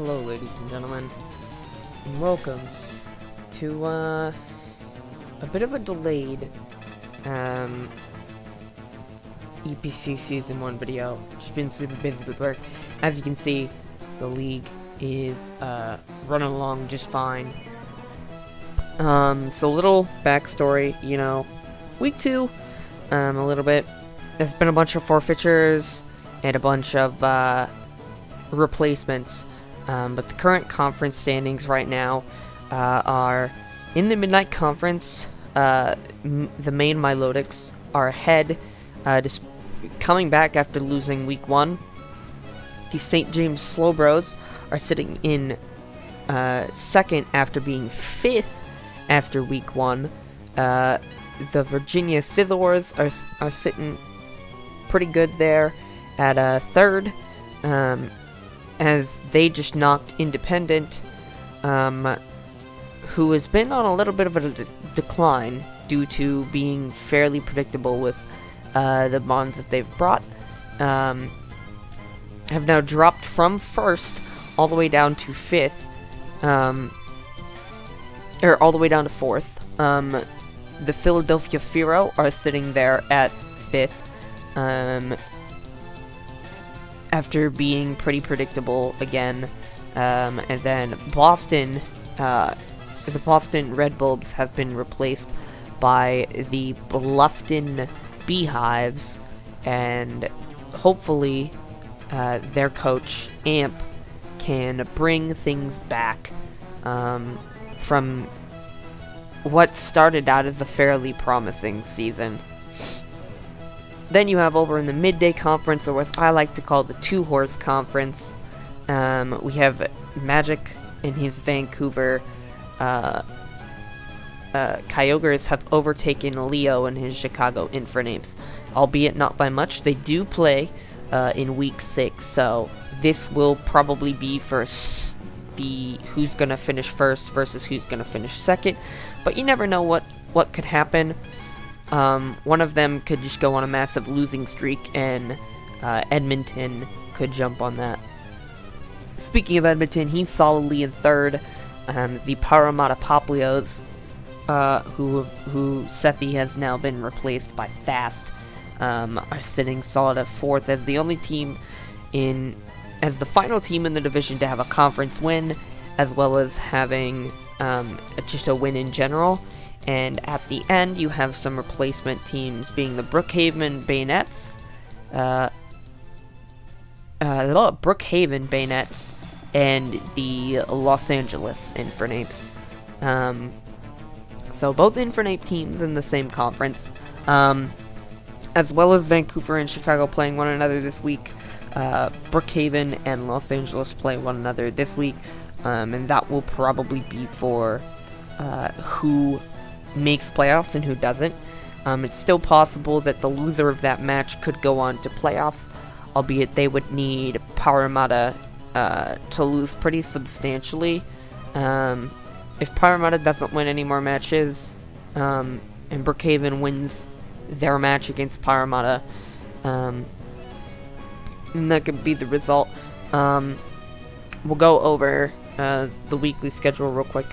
Hello, ladies and gentlemen, and welcome to a bit of a delayed EPC Season 1 video. Just been super busy with work. As you can see, the league is running along just fine. So a little backstory, week 2, a little bit. There's been a bunch of forfeitures and a bunch of replacements. But the current conference standings right now are in the Midnight Conference. The main Milotics are ahead, just coming back after losing week 1. The St. James Slowbros are sitting in second after being 5th after week 1. The Virginia Scissors are sitting pretty good there at third. As they just knocked Independent, who has been on a little bit of a decline due to being fairly predictable with the bonds that they've brought, have now dropped from 1st all the way down to 5th, or all the way down to 4th. The Philadelphia Firo are sitting there at 5th, after being pretty predictable again, and then Boston, the Boston Red Bulbs have been replaced by the Bluffton Beehives, and hopefully their coach, Amp, can bring things back from what started out as a fairly promising season. Then you have over in the Midday Conference, or what I like to call the Two-Horse Conference, we have Magic in his Vancouver. Kyogres have overtaken Leo in his Chicago Infernapes, albeit not by much. They do play in week 6, so this will probably be for the who's going to finish first versus who's going to finish second, but you never know what could happen. One of them could just go on a massive losing streak, and Edmonton could jump on that. Speaking of Edmonton, he's solidly in 3rd. The Parramatta Poplios, who Sethi has now been replaced by Fast, are sitting solid at 4th as the only team as the final team in the division to have a conference win, as well as having just a win in general. And at the end, you have some replacement teams, being the Brookhaven Bayonets, and the Los Angeles Infernapes. So both Infernape teams in the same conference, as well as Vancouver and Chicago playing one another this week. Brookhaven and Los Angeles play one another this week, and that will probably be for who makes playoffs and who doesn't. It's still possible that the loser of that match could go on to playoffs, albeit they would need Parramatta to lose pretty substantially. If Parramatta doesn't win any more matches, and Brookhaven wins their match against Parramatta, and that could be the result. We'll go over the weekly schedule real quick.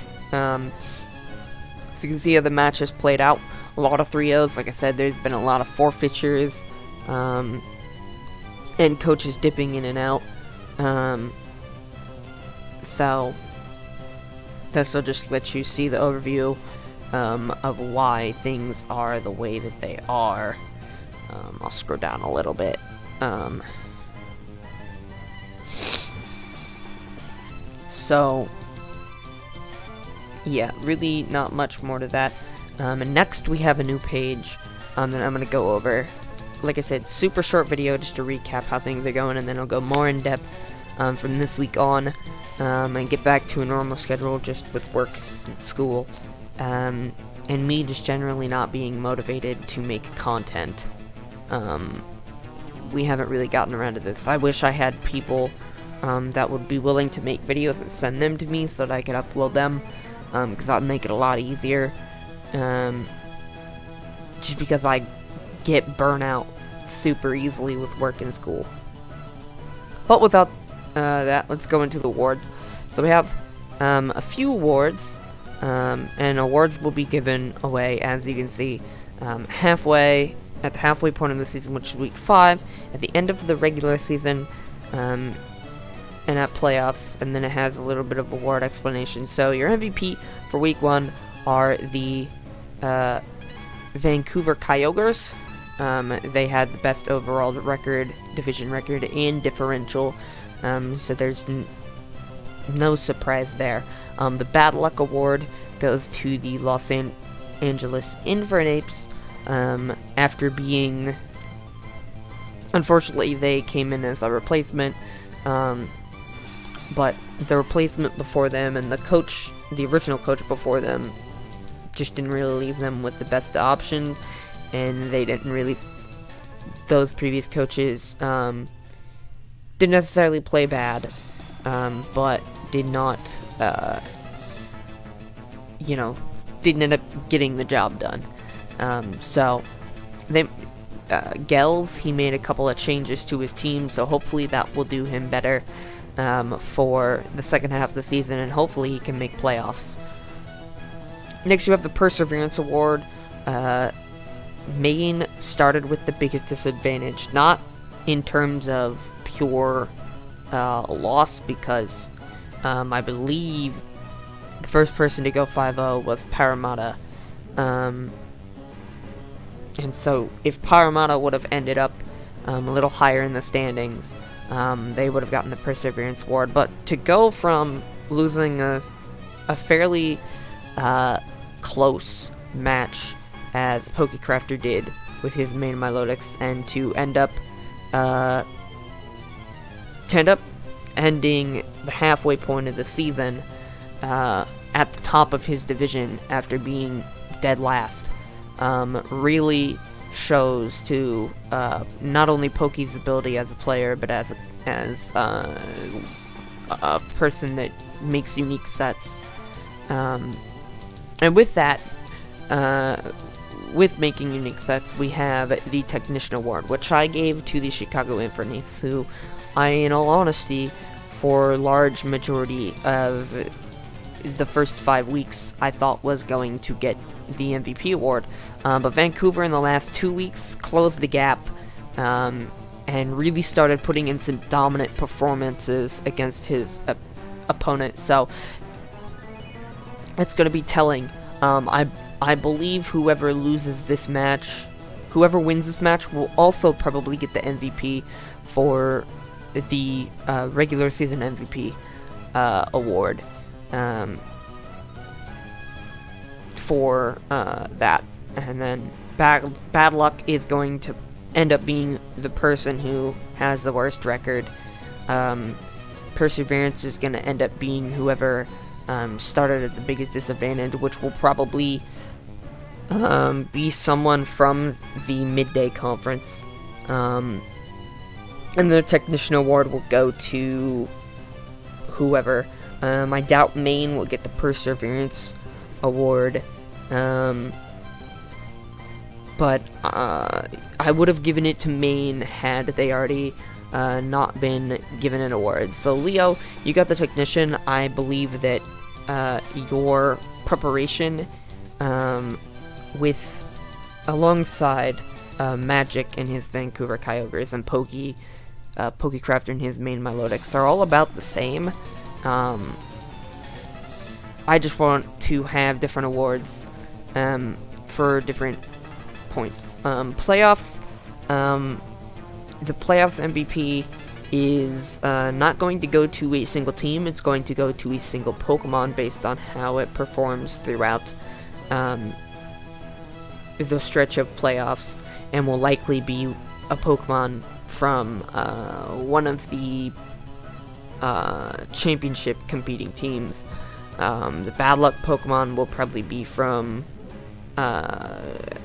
So you can see how the match has played out. A lot of 3-0s. Like I said, there's been a lot of forfeitures, and coaches dipping in and out. So this will just let you see the overview of why things are the way that they are. I'll scroll down a little bit. So yeah, really not much more to that. And next we have a new page that I'm going to go over. Like I said, super short video just to recap how things are going, and then I'll go more in depth from this week on, and get back to a normal schedule just with work and school, and me just generally not being motivated to make content. We haven't really gotten around to this. I wish I had people that would be willing to make videos and send them to me so that I could upload them. Because that would make it a lot easier, just because I get burnout super easily with work and school. But without let's go into the awards. So we have a few awards, and awards will be given away, as you can see, halfway at the halfway point of the season, which is week 5, at the end of the regular season, and at playoffs, and then it has a little bit of award explanation. So your MVP for week 1 are the Vancouver Coyotes. They had the best overall record, division record, and differential, so there's no surprise there. The Bad Luck Award goes to the Los Angeles Infernape, after being... Unfortunately, they came in as a replacement, but the replacement before them and the original coach before them, just didn't really leave them with the best option, and they didn't really... Those previous coaches didn't necessarily play bad, but did not, didn't end up getting the job done. So, Gels, he made a couple of changes to his team, so hopefully that will do him better for the second half of the season, and hopefully he can make playoffs. Next, you have the Perseverance Award. Maine started with the biggest disadvantage, not in terms of pure loss, because I believe the first person to go 5-0 was Parramatta. And so if Parramatta would have ended up a little higher in the standings, they would have gotten the Perseverance Award. But to go from losing a fairly close match as Pokecrafter did with his main Milotics, and to end up ending the halfway point of the season at the top of his division after being dead last, really shows to not only Pokey's ability as a player, but as a person that makes unique sets. And with that, with making unique sets, we have the Technician Award, which I gave to the Chicago Infernape, who I, in all honesty, for large majority of the first 5 weeks, I thought was going to get the MVP award. But Vancouver in the last 2 weeks closed the gap, and really started putting in some dominant performances against his opponent. So it's going to be telling. I believe whoever wins this match will also probably get the MVP for the regular season MVP award for that. And then Bad Luck is going to end up being the person who has the worst record. Perseverance is going to end up being whoever started at the biggest disadvantage, which will probably be someone from the Midday Conference. And the Technician Award will go to whoever. I doubt Maine will get the Perseverance Award. But I would have given it to Maine had they already not been given an award. So Leo, you got the Technician. I believe that your preparation alongside Magic and his Vancouver Coyotes and Pokecrafter and his main Milotics are all about the same. I just want to have different awards for different points. Playoffs, the playoffs MVP is not going to go to a single team. It's going to go to a single Pokemon based on how it performs throughout the stretch of playoffs, and will likely be a Pokemon from one of the championship competing teams. The Bad Luck Pokemon will probably be from Bad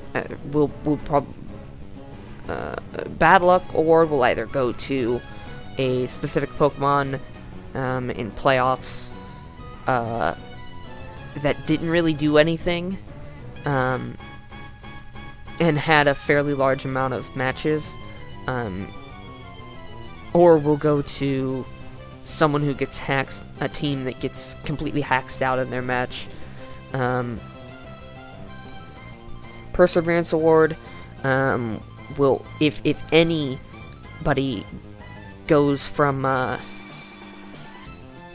Luck Award will either go to a specific Pokemon in playoffs that didn't really do anything and had a fairly large amount of matches, or will go to someone who gets hacked, a team that gets completely hacked out in their match. Perseverance Award will, if anybody goes from the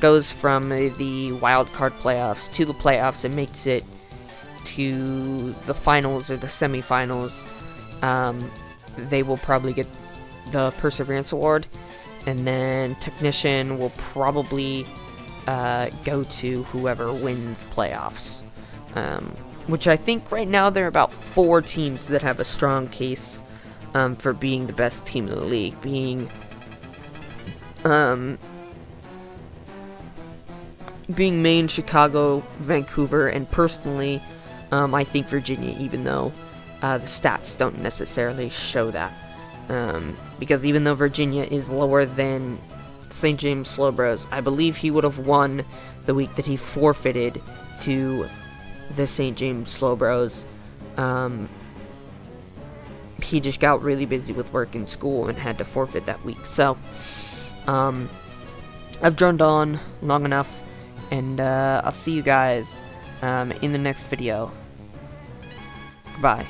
wildcard playoffs to the playoffs and makes it to the finals or the semifinals, they will probably get the Perseverance Award, and then Technician will probably go to whoever wins playoffs. Which I think right now there are about 4 teams that have a strong case for being the best team in the league, being Maine, Chicago, Vancouver, and personally, I think Virginia, even though the stats don't necessarily show that. Because even though Virginia is lower than St. James Slowbros, I believe he would have won the week that he forfeited to the St. James Slowbros. He just got really busy with work and school and had to forfeit that week. So, I've droned on long enough, and I'll see you guys in the next video. Goodbye.